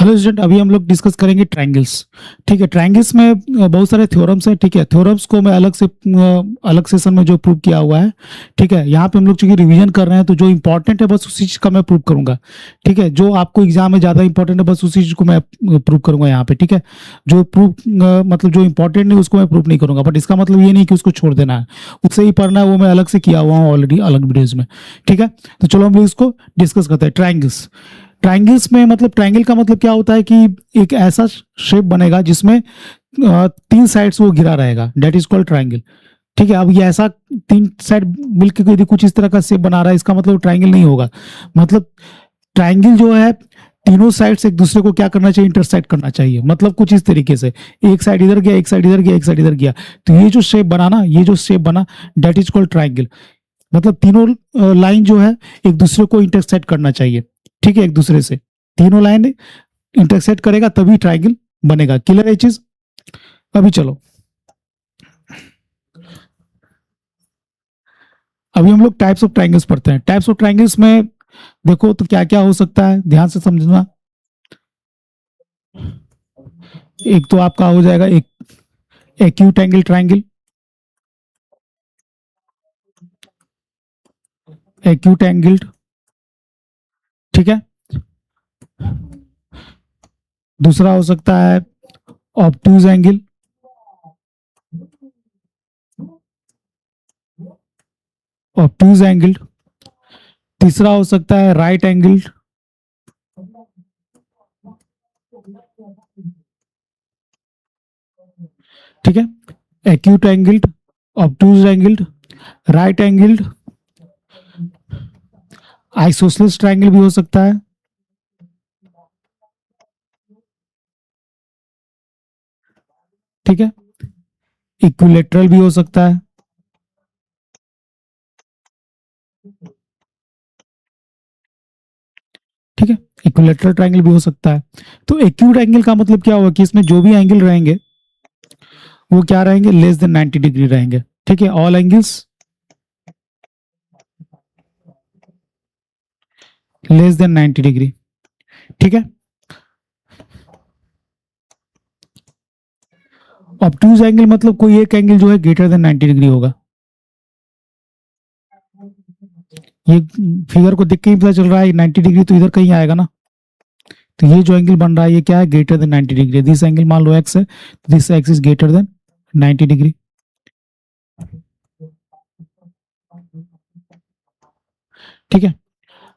Hello student, अभी हम लोग डिस्कस करेंगे ट्रायंगल्स। ठीक है, ट्रायंगल्स में बहुत सारे थ्योरम्स हैं। ठीक है, थ्योरम्स को मैं अलग सेशन में जो प्रूव किया हुआ है। ठीक है, यहाँ पे हम लोग चूंकि रिवीजन कर रहे हैं तो जो इंपॉर्टेंट है बस उसी चीज का मैं प्रूव करूंगा। ठीक है, जो आपको एग्जाम में ज्यादा इंपॉर्टेंट है बस उसी चीज को मैं प्रूव करूंगा यहाँ पे। ठीक है, जो प्रूव मतलब जो इंपॉर्टेंट नहीं उसको मैं प्रूव नहीं करूंगा, बट इसका मतलब ये नहीं कि उसको छोड़ देना है, उससे ही पढ़ना है, वो मैं अलग से किया हुआ हूँ ऑलरेडी अलग वीडियोज में। ठीक है, तो चलो हम लोग इसको डिस्कस करते हैं। ट्रायंगल्स, ट्रायंगल्स में मतलब ट्रायंगल का मतलब क्या होता है कि एक ऐसा शेप बनेगा जिसमें तीन साइड्स वो घिरा रहेगा, दैट इज कॉल्ड ट्रायंगल। ठीक है, अब ये ऐसा तीन साइड मिलकर यदि कुछ इस तरह का शेप बना रहा है, इसका मतलब ट्रायंगल नहीं होगा। मतलब ट्रायंगल जो है तीनों साइड से एक दूसरे को क्या करना चाहिए, इंटरसेक्ट करना चाहिए। मतलब कुछ इस तरीके से एक साइड इधर गया, एक साइड इधर गया, एक साइड इधर गया, तो ये जो शेप बना ना, ये जो शेप बना दैट इज कॉल्ड ट्रायंगल। मतलब तीनों लाइन जो है एक दूसरे को इंटरसेक्ट करना चाहिए। ठीक है, एक दूसरे से तीनों लाइन इंटरसेक्ट करेगा तभी ट्रायंगल बनेगा। क्लियर है चीज? अभी चलो, अभी हम लोग टाइप्स ऑफ ट्रायंगल्स पढ़ते हैं। टाइप्स ऑफ ट्रायंगल्स में देखो तो क्या क्या हो सकता है, ध्यान से समझना। एक तो आपका हो जाएगा एक acute angle triangle, acute angled. ठीक है, दूसरा हो सकता है ऑब्टूज एंगल, ऑब्टूज एंगल्ड। तीसरा हो सकता है राइट एंगल्ड। ठीक है, acute angled, obtuse angled, right angled. Isosceles triangle भी हो सकता है। ठीक है, इक्विलेटरल भी हो सकता है। ठीक है, इक्विलेटरल ट्रायंगल भी हो सकता है। तो एक्यूट एंगल का मतलब क्या होगा कि इसमें जो भी एंगल रहेंगे वो क्या रहेंगे, लेस देन 90 डिग्री रहेंगे। ठीक है, all angles less than 90 degree. ठीक है, ऑब्टूज एंगल मतलब कोई एक एंगल जो है ग्रेटर देन 90 डिग्री होगा। ये फिगर को देख के ही पता चल रहा है 90 डिग्री तो इधर कहीं आएगा ना। तो ये जो एंगल बन रहा है ये क्या है, greater than 90 degree. This angle मान लो एक्स है, this x is greater than 90 degree. ठीक है,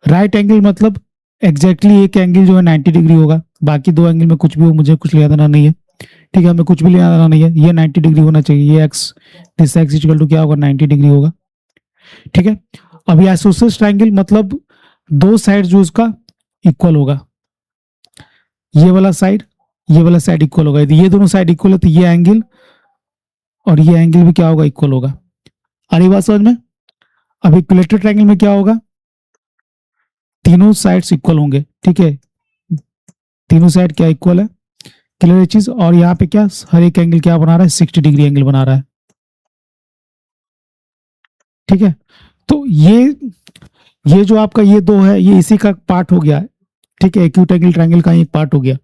राइट एंगल मतलब एग्जैक्टली एक एंगल जो है 90 डिग्री होगा, बाकी दो एंगल में कुछ भी हो मुझे कुछ लेना देना नहीं है। ठीक है, हमें कुछ भी लेना देना नहीं है, ये 90 डिग्री होना चाहिए। ये X, this X equal to क्या होगा, 90 डिग्री होगा। ठीक है, अब ये आइसोसेलेस ट्रायंगल मतलब दो साइड जो उसका इक्वल होगा, ये वाला साइड इक्वल होगा। यदि ये दोनों साइड इक्वल है तो ये एंगल और ये एंगल भी क्या होगा, इक्वल होगा। आ रही बात समझ में? अब इक्विलेटरल ट्रायंगल में क्या होगा, तीनों साइड्स इक्वल होंगे। ठीक है, तीनों साइड क्या इक्वल है, क्लियर चीज। और यहाँ पे क्या हर एक एंगल क्या बना रहा है, 60 डिग्री एंगल बना रहा है। ठीक है, तो ये जो आपका ये दो है ये इसी का पार्ट हो गया। ठीक है, एक्यूट एंगल ट्रायंगल का एक पार्ट हो गया।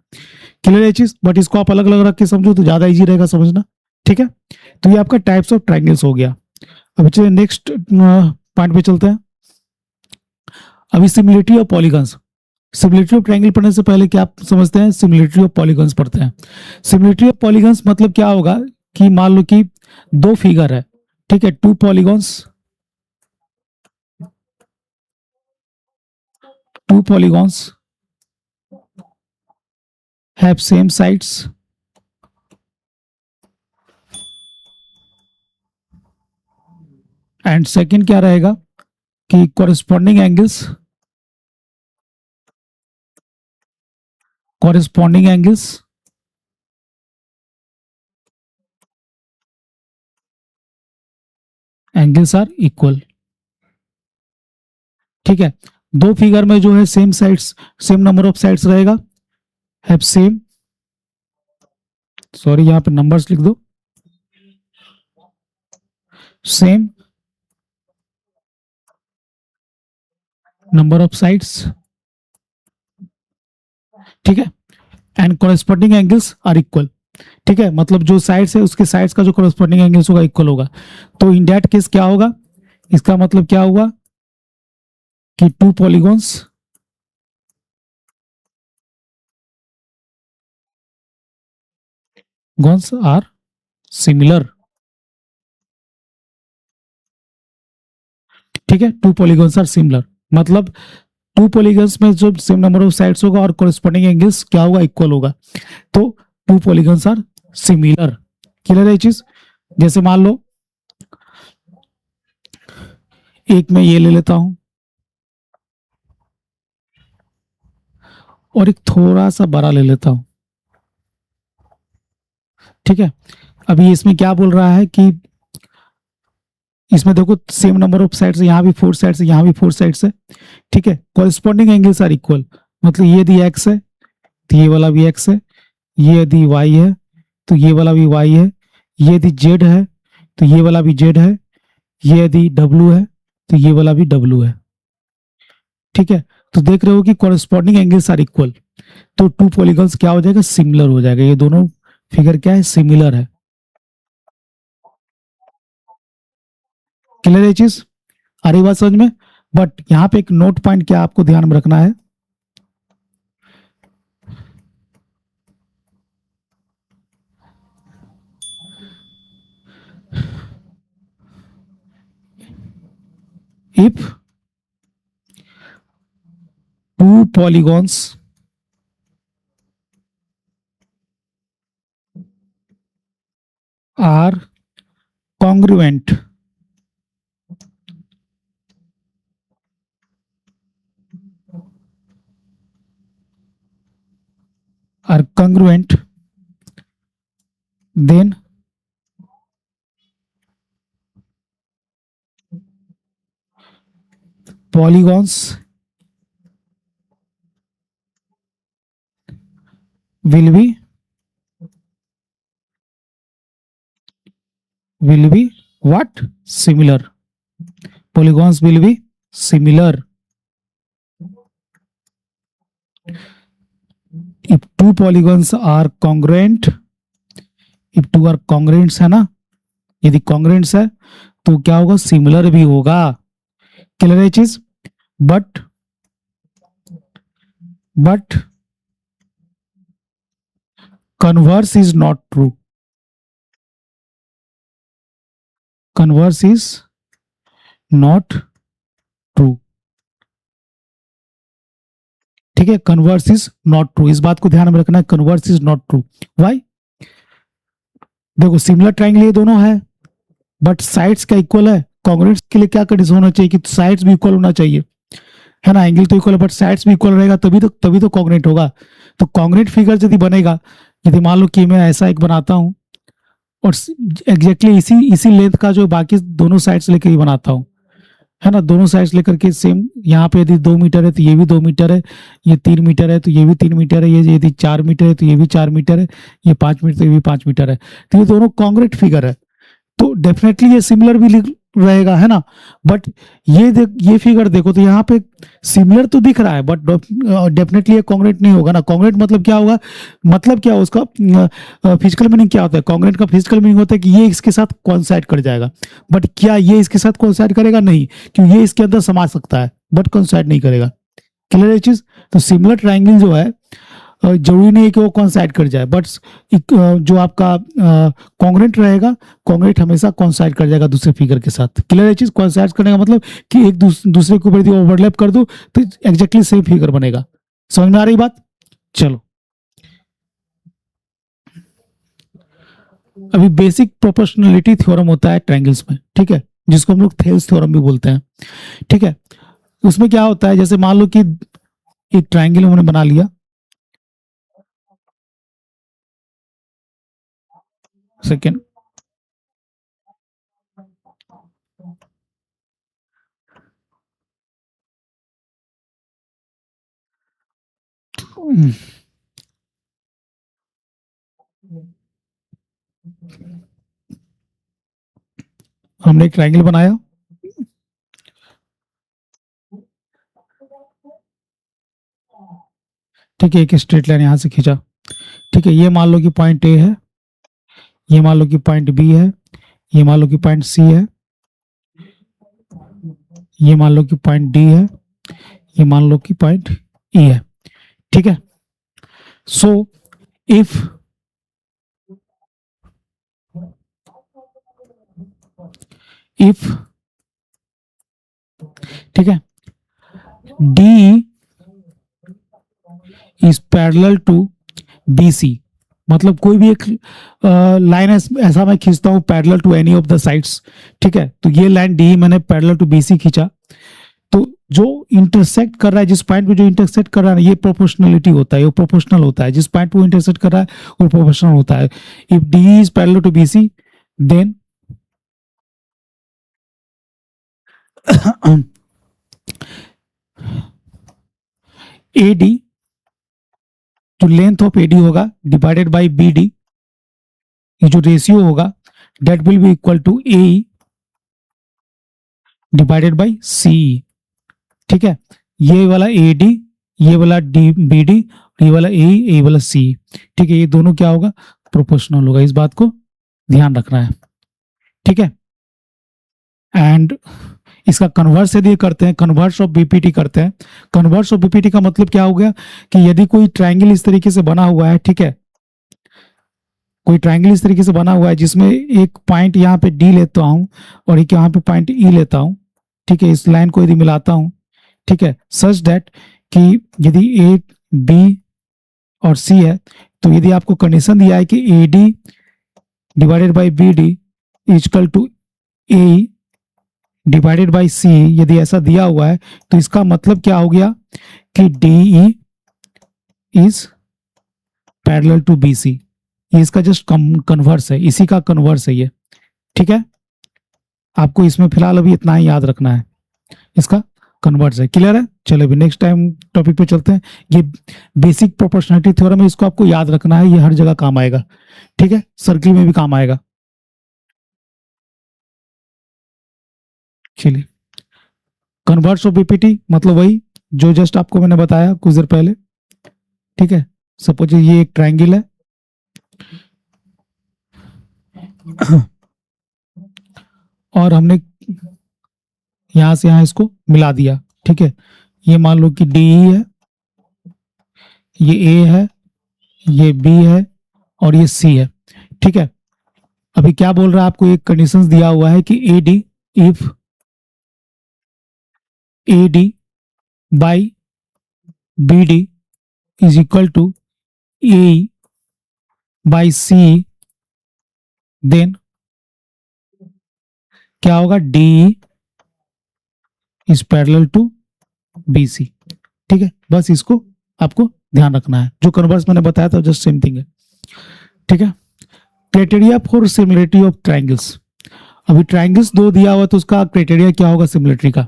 क्लियर है चीज, बट इसको आप अलग अलग रख के समझो तो ज्यादा इजी रहेगा समझना। ठीक है, तो ये आपका टाइप्स ऑफ ट्रायंगल्स हो गया। अब चलिए नेक्स्ट पॉइंट पे चलते हैं। अभी similarity of polygons. Similarity of triangle पढ़ने से पहले क्या आप समझते हैं, सिमिलरिटी ऑफ पॉलीगन्स पढ़ते हैं। सिमिलरिटी ऑफ पॉलीगन्स मतलब क्या होगा कि मान लो कि दो फिगर है। ठीक है, two polygons have same sides and second क्या रहेगा कि कॉरेस्पॉन्डिंग एंगल्स आर इक्वल। ठीक है, दो फिगर में जो है same sides, same number of sides रहेगा, हैव सेम, सॉरी यहां पे नंबर्स लिख दो, सेम नंबर ऑफ साइड्स। ठीक है, and corresponding angles are equal. ठीक है, मतलब जो साइड्स है उसके साइड्स का जो कॉरेस्पॉन्डिंग एंगल्स होगा इक्वल होगा। तो इन दैट केस क्या होगा, इसका मतलब क्या हुआ कि two polygons gons are similar. ठीक है, टू पॉलीगॉन्स आर सिमिलर मतलब टू पॉलीगॉन्स में जो सेम नंबर ऑफ साइड्स होगा और कॉरेस्पॉन्डिंग एंगल्स क्या होगा, इक्वल होगा। तो two polygons are similar. Clear है ये चीज। जैसे मान लो एक मैं ये ले लेता हूं और एक थोड़ा सा बड़ा ले लेता हूं। ठीक है, अभी इसमें क्या बोल रहा है कि इसमें देखो सेम नंबर ऑफ साइड्स है, यहाँ भी फोर साइड्स है, यहाँ भी फोर साइड्स है। ठीक है, कॉरेस्पॉन्डिंग एंगल्स आर इक्वल मतलब ये यदि एक्स है तो ये वाला भी एक्स है, ये यदि वाई है तो ये वाला भी वाई है, ये यदि जेड है तो ये वाला भी जेड है, ये यदि डब्ल्यू है तो ये वाला भी डब्ल्यू है। ठीक है, तो देख रहे हो कि कॉरेस्पॉन्डिंग एंगल्स आर इक्वल। तो टू पॉलीगॉन्स क्या हो जाएगा, सिमिलर हो जाएगा। ये दोनों फिगर क्या है, सिमिलर है। क्लियर है चीज, आ रही बात समझ में। बट यहाँ पे एक नोट पॉइंट क्या आपको ध्यान में रखना है, if two polygons are congruent, then polygons will be what, similar. Polygons will be similar if two polygons are congruent। if two are congruents है ना, यदि congruents है तो क्या होगा, सिमिलर भी होगा। क्लियर है चीज। But converse is not true, converse is not true। ठीक है, कन्वर्स इज नॉट ट्रू, इस बात को ध्यान में रखना है, converse is not true. Why, देखो सिमिलर ट्राइंगल ये दोनों है बट साइड्स का इक्वल है। कॉन्ग्रुएंट के लिए क्या कंडीशन होना चाहिए कि साइड्स भी इक्वल होना चाहिए, है ना। एंगल तो इक्वल है बट साइड्स भी इक्वल रहेगा तभी तो कॉन्ग्रुएंट होगा। तो कॉन्ग्रुएंट फिगर यदि बनेगा, यदि मान लो कि मैं ऐसा एक बनाता हूं और एग्जैक्टली इसी लेंथ का जो बाकी दोनों साइड्स लेके ही बनाता हूं, है ना, दोनों साइड्स लेकर के सेम। यहाँ पे यदि 2 मीटर है तो ये भी 2 मीटर है, ये 3 मीटर है तो ये भी 3 मीटर है, ये यदि 4 मीटर है तो ये भी 4 मीटर है, ये 5 मीटर तो ये भी 5 मीटर है। तो ये दोनों कॉन्ग्रुएंट फिगर है तो डेफिनेटली ये सिमिलर भी रहेगा, है ना। बट ये फिगर देखो तो यहाँ पे सिमिलर तो दिख रहा है बट डेफिनेटली ये कॉन्ग्रुएंट नहीं होगा ना। कॉन्ग्रुएंट मतलब क्या होगा, मतलब क्या उसका फिजिकल मीनिंग क्या होता है, कॉन्ग्रुएंट का फिजिकल मीनिंग होता है कि ये इसके साथ कोइंसाइड कर जाएगा। बट क्या ये इसके साथ कोइंसाइड करेगा, नहीं, क्योंकि ये इसके अंदर समा सकता है बट कोइंसाइड नहीं करेगा। क्लियर है चीज। तो सिमिलर ट्राइंगल जो है जरूरी नहीं है कि वो कोइंसाइड कर जाए, बट जो आपका कॉन्ग्रुएंट रहेगा, कॉन्ग्रुएंट हमेशा कोइंसाइड कर जाएगा दूसरे फिगर के साथ। क्लियर है चीज। कोइंसाइड करने का मतलब कि एक दूसरे के ऊपर यदि ओवरलैप कर दो तो एग्जैक्टली सेम फिगर बनेगा। समझ में आ रही बात। चलो अभी बेसिक प्रोपोर्शनलिटी थ्योरम होता है ट्रायंगल्स में, ठीक है, जिसको हम लोग थेल्स थ्योरम भी बोलते हैं। ठीक है, उसमें क्या होता है, जैसे मान लो कि एक ट्रायंगल हमने बना लिया। सेकेंड, हमने एक ट्रायंगल बनाया, ठीक है, एक स्ट्रेट लाइन यहां से खींचा। ठीक है, ये मान लो कि पॉइंट ए है, ये मान लो कि पॉइंट बी है, ये मान लो कि पॉइंट सी है, ये मान लो कि पॉइंट डी है, ये मान लो कि पॉइंट ई है। ठीक है, सो इफ इफ ठीक है, D is parallel to B C, मतलब कोई भी एक लाइन ऐसा मैं खींचता हूं parallel to any of the sides. ठीक है, तो ये लाइन डी मैंने पैरेलल टू बी सी खींचा, तो जो इंटरसेक्ट कर रहा है, जिस पॉइंट पे जो इंटरसेक्ट कर रहा है, ये प्रोपोर्शनलिटी होता है, ये प्रोपोर्शनल होता है, जिस पॉइंट पे वो इंटरसेक्ट कर रहा है वो प्रोपोर्शनल होता है। If D is parallel to B C, then A D, जो लेंथ ऑफ एडी होगा डिवाइडेड बाई बी डी, ये जो रेशियो होगा that will be equal to A divided by C. ठीक है, ये वाला ए डी, ये वाला डी बी डी, ये वाला ए, ये वाला सी। ठीक है, ये दोनों क्या होगा, प्रोपोर्शनल होगा, इस बात को ध्यान रखना है। ठीक है, एंड इसका कन्वर्स यदि करते हैं, कन्वर्स ऑफ बीपीटी करते हैं, कन्वर्स ऑफ बीपीटी का मतलब क्या हो गया कि यदि कोई ट्रायंगल इस तरीके से बना हुआ है, ठीक है, कोई ट्रायंगल इस तरीके से बना हुआ है जिसमें एक पॉइंट यहाँ पे डी लेता हूं और एक यहाँ पे पॉइंट ई लेता हूं। ठीक है, इस लाइन को यदि मिलाता हूं, ठीक है, सच दैट कि यदि ए बी और सी है, तो यदि आपको कंडीशन दिया है कि A D divided by B D is equal to A divided by C, यदि ऐसा दिया हुआ है तो इसका मतलब क्या हो गया कि D E is parallel to B C. ये इसका जस्ट कन्वर्स है, इसी का कन्वर्स है ये। ठीक है, आपको इसमें फिलहाल अभी इतना ही याद रखना है, इसका कन्वर्स है। क्लियर है? चलो अभी नेक्स्ट टाइम टॉपिक पे चलते हैं। ये बेसिक प्रोपोर्शनलिटी थ्योरम है, इसको आपको याद रखना है, ये हर जगह काम आएगा। ठीक है, सर्किल में भी काम आएगा। चलिए, कन्वर्स ऑफ बीपीटी मतलब वही जो जस्ट आपको मैंने बताया कुछ देर पहले। ठीक है, सपोज ये एक ट्रायंगल है और हमने यहां से यहां इसको मिला दिया। ठीक है, ये मान लो कि डी है, ये ए है, ये बी है और ये सी है। ठीक है, अभी क्या बोल रहा है, आपको एक कंडीशंस दिया हुआ है कि A D, if A D by B D is equal to A by C, then क्या होगा, D is parallel to B C. ठीक है, बस इसको आपको ध्यान रखना है, जो कन्वर्स मैंने बताया था जस्ट सेम थिंग है। ठीक है, criteria for similarity of triangles. अभी ट्रायंगल्स दो दिया हुआ तो उसका क्राइटेरिया क्या होगा सिमिलरिटी का।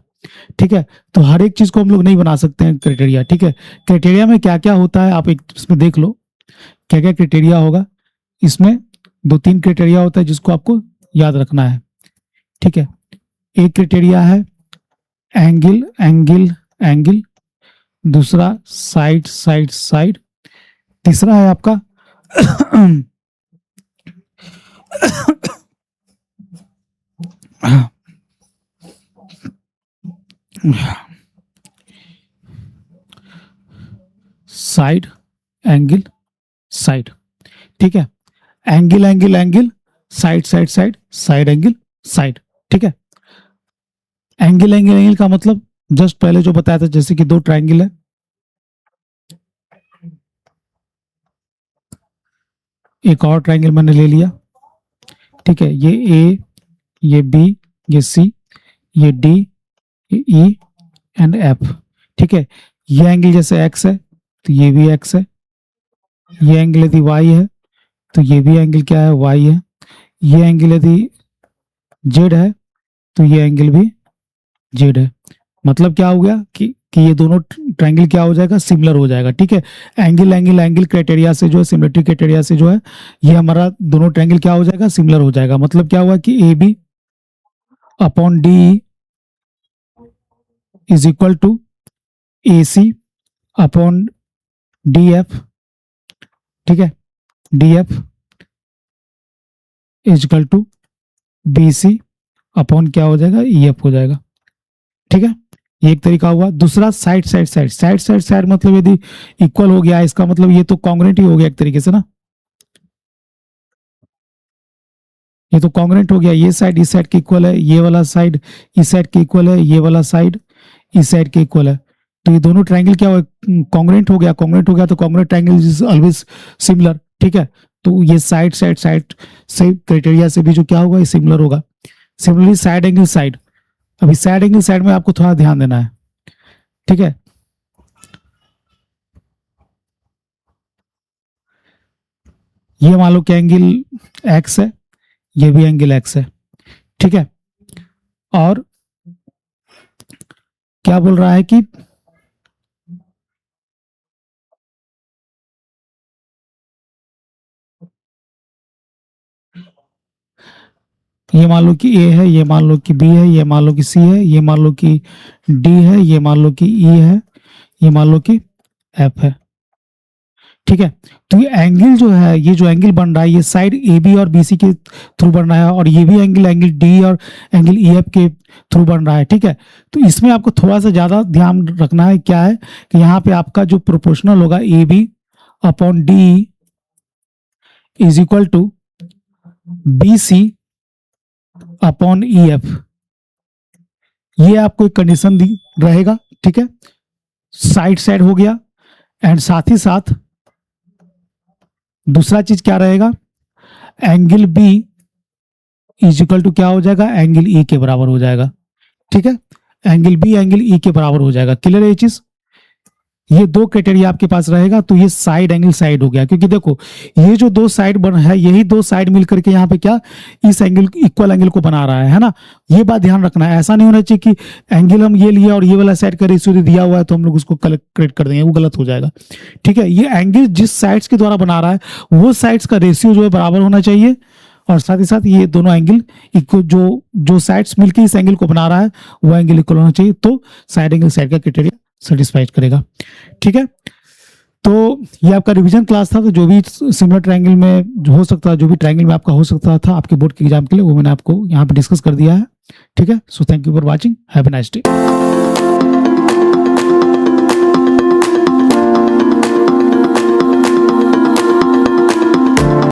ठीक है, तो हर एक चीज को हम लोग नहीं बना सकते हैं क्राइटेरिया। ठीक है, क्राइटेरिया में क्या क्या होता है आप एक इसमें देख लो, क्या क्या क्राइटेरिया होगा इसमें। दो तीन क्राइटेरिया होता है जिसको आपको याद रखना है। ठीक है, एक क्राइटेरिया है एंगल एंगल एंगल, दूसरा साइड साइड साइड, तीसरा है आपका साइड एंगल साइड। ठीक है, angle angle angle, side side side, side angle side. ठीक है, एंगल एंगल एंगल का मतलब जस्ट पहले जो बताया था, जैसे कि दो ट्रायंगल है, एक और ट्रायंगल मैंने ले लिया। ठीक है, ये ए, ये बी, ये सी, ये डी, ये ई एंड एफ। ठीक है, ये एंगल जैसे एक्स है तो ये भी एक्स है, ये एंगल यदि वाई है तो ये भी एंगल क्या है, वाई है, ये एंगल यदि जेड है तो ये एंगल भी जेड है। मतलब क्या हो गया कि ये दोनों ट्रायंगल क्या हो जाएगा, सिमिलर हो जाएगा। ठीक है, एंगल एंगल एंगल क्राइटेरिया से जो है, सिमिलरिटी क्राइटेरिया से जो है, ये हमारा दोनों ट्रायंगल क्या हो जाएगा, सिमिलर हो जाएगा। मतलब क्या हुआ कि A B upon D is equal to A C upon D F. ठीक है, D F is equal to B C upon क्या हो जाएगा, ई एफ हो जाएगा। ठीक है, ये एक तरीका हुआ। दूसरा side side side side side side मतलब यदि इक्वल हो गया, इसका मतलब ये तो कॉन्ग्रेंट ही हो गया एक तरीके से ना, ये तो कॉन्ग्रेंट हो गया, ये साइड इस साइड के इक्वल है, ये वाला साइड इस साइड के इक्वल है, ये वाला साइड इस साइड के इक्वल है। तो ये दोनों ट्रायंगल क्या हो, कॉन्ग्रेंट हो गया। कॉन्ग्रेंट हो गया तो congruent triangle is always similar. ठीक है, तो ये साइड साइड साइड से क्राइटेरिया से भी जो क्या होगा, ये सिमिलर होगा। सिमिलरली साइड एंगल साइड, अभी साइड एंगल साइड में आपको थोड़ा ध्यान देना है। ठीक है, ये मान लो कि एंगल एक्स है, ये भी एंगल एक्स है। ठीक है, और क्या बोल रहा है कि ये मान लो कि ए है, ये मान लो कि बी है, ये मान लो कि सी है, ये मान लो कि डी है, ये मान लो कि ई है, ये मान लो कि एफ है। ठीक है, तो ये एंगल जो है, ये जो एंगल बन रहा है, ये साइड ए बी और बी सी के थ्रू बन रहा है, और ये भी एंगल एंगल डी और एंगल ई एफ के थ्रू बन रहा है। ठीक है, तो इसमें आपको थोड़ा सा ज्यादा ध्यान रखना है, क्या है कि यहाँ पे आपका जो प्रोपोर्शनल होगा A B upon D is equal to B C upon E F, ये आपको एक कंडीशन रहेगा। ठीक है, साइड साइड हो गया, एंड साथ ही साथ दूसरा चीज क्या रहेगा, angle B is equal to क्या हो जाएगा, एंगल ई के बराबर हो जाएगा। ठीक है, एंगल बी एंगल ई के बराबर हो जाएगा। क्लियर है ये चीज, ये दो क्राइटेरिया आपके पास रहेगा, तो ये साइड एंगल साइड हो गया, क्योंकि देखो ये जो दो साइड बन है, यही दो साइड मिलकर के यहाँ पे क्या इस एंगल इक्वल एंगल को बना रहा है ना। ये बात ध्यान रखना है, ऐसा नहीं होना चाहिए कि एंगल हम ये लिए और ये वाला साइड का रेशियो दिया हुआ है तो हम लोग उसको करेक्ट कर देंगे, वो गलत हो जाएगा। ठीक है, ये एंगल जिस साइड्स के द्वारा बना रहा है वो साइड्स का रेशियो जो है बराबर होना चाहिए, और साथ ही साथ ये दोनों एंगल इक्वल, जो जो साइड्स मिलकर इस एंगल को बना रहा है वो एंगल इक्वल होना चाहिए, तो साइड एंगल साइड का क्राइटेरिया सेटिस्फाई करेगा। ठीक है, तो ये आपका रिवीजन क्लास था, तो जो भी सिमिलर ट्रायंगल में जो हो सकता है, जो भी ट्रायंगल में आपका हो सकता था आपके बोर्ड के एग्जाम के लिए, वो मैंने आपको यहाँ पे डिस्कस कर दिया है। ठीक है, so thank you for watching, have a nice day.